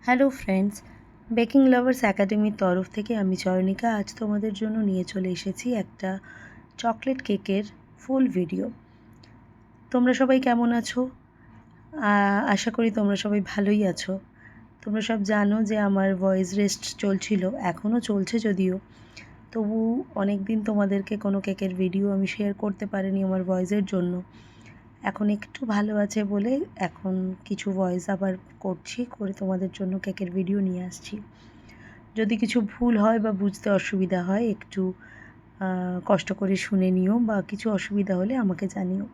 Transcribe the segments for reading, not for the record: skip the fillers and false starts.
Hello friends, baking lovers একাডেমির তরফ থেকে আমি চয়নিকা আজ তোমাদের জন্য নিয়ে চলে এসেছি একটা চকলেট কেকের ফুল ভিডিও। তোমরা সবাই কেমন আছো? আশা করি তোমরা সবাই ভালোই আছো। তোমরা সব জানো যে আমার ভয়েস রেস্ট চলছিল, এখনও চলছে যদিও, তবু অনেক দিন তোমাদেরকে কোনো কেকের ভিডিও আমি শেয়ার করতে পারিনি আমার ভয়েসের জন্য। এখন একটু ভালো আছে বলে এখন কিছু ভয়েস আবার করে তোমাদের জন্য কেকের ভিডিও নিয়ে আসছি। যদি কিছু ভুল হয় বা বুঝতে অসুবিধা হয় একটু কষ্ট করে শুনে নিও, বা কিছু অসুবিধা হলে আমাকে জানিও।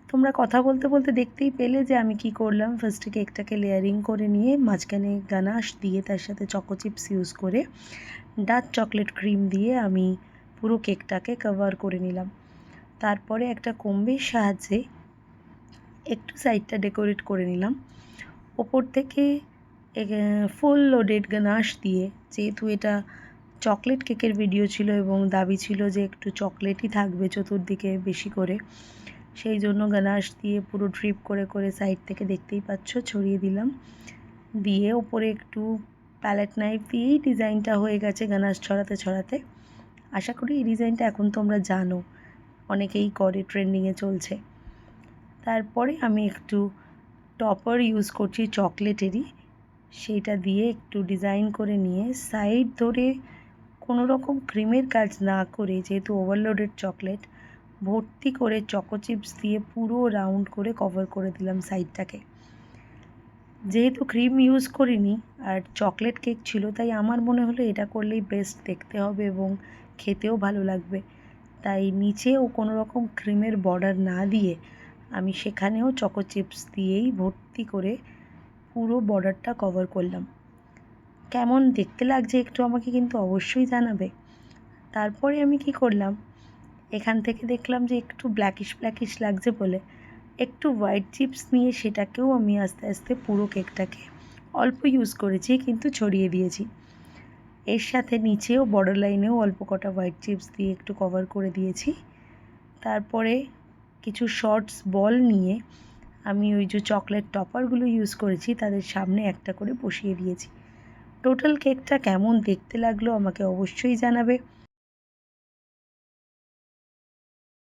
তোমরা কথা বলতে বলতে দেখতেই পেলে যে আমি কি করলাম। ফার্স্টে কেকটাকে লেয়ারিং করে নিয়ে মাঝখানে গানাশ দিয়ে তার সাথে চকো চিপস ইউজ করে ডার্ক চকলেট ক্রিম দিয়ে আমি পুরো কেকটাকে কভার করে নিলাম। তারপরে একটা কম্বির সাহায্যে একটু সাইডটা ডেকোরেট করে নিলাম। ওপর থেকে ফুল লোডেড গানাশ দিয়ে, যেহেতু এটা চকলেট কেকের ভিডিও ছিল এবং দাবি ছিল যে একটু চকলেটই থাকবে চতুর্দিকে বেশি করে, সেই জন্য গানাশ দিয়ে পুরো ড্রিপ করে করে সাইড থেকে দেখতেই পাচ্ছ ছড়িয়ে দিলাম। দিয়ে ওপরে একটু প্যালেট নাইফ দিয়েই ডিজাইনটা হয়ে গেছে গানাশ ছড়াতে ছড়াতে। আশা করি এই ডিজাইনটা এখন তোমরা জানো, অনেকেই করে, ট্রেন্ডিংয়ে চলছে। তারপরে আমি একটু টপার ইউজ করছি চকলেটেরই, সেইটা দিয়ে একটু ডিজাইন করে নিয়ে সাইড ধরে কোনো রকম ক্রিমের কাজ না করে, যেহেতু ওভারলোডেড চকলেট, ভর্তি করে চকো চিপস দিয়ে পুরো রাউন্ড করে কভার করে দিলাম সাইডটাকে। যেহেতু ক্রিম ইউজ করিনি আর চকলেট কেক ছিল, তাই আমার মনে হলো এটা করলেই বেস্ট দেখতে হবে এবং খেতেও ভালো লাগবে। তাই নিচেও কোনো রকম ক্রিমের বর্ডার না দিয়ে আমি সেখানেও চকো চিপস দিয়েই ভর্তি করে পুরো বর্ডারটা কভার করলাম। কেমন দেখতে লাগছে একটু আমাকে কিন্তু অবশ্যই জানাবে। তারপরে আমি কি করলাম, এখান থেকে দেখলাম যে একটু ব্ল্যাকিশ লাগছে বলে একটু হোয়াইট চিপস নিয়ে সেটাকেও আমি আস্তে আস্তে পুরো কেকটাকে অল্প ইউজ করেছি কিন্তু ছড়িয়ে দিয়েছি। এর সাথে নিচেও বর্ডার লাইনেও অল্প কটা হোয়াইট চিপস দিয়ে একটু কভার করে দিয়েছি। তারপরে কিছু শর্টস বল নিয়ে আমি ওই যে চকলেট টপারগুলো ইউজ করেছি তাদের সামনে একটা করে বসিয়ে দিয়েছি। টোটাল কেকটা কেমন দেখতে লাগলো আমাকে অবশ্যই জানাবে।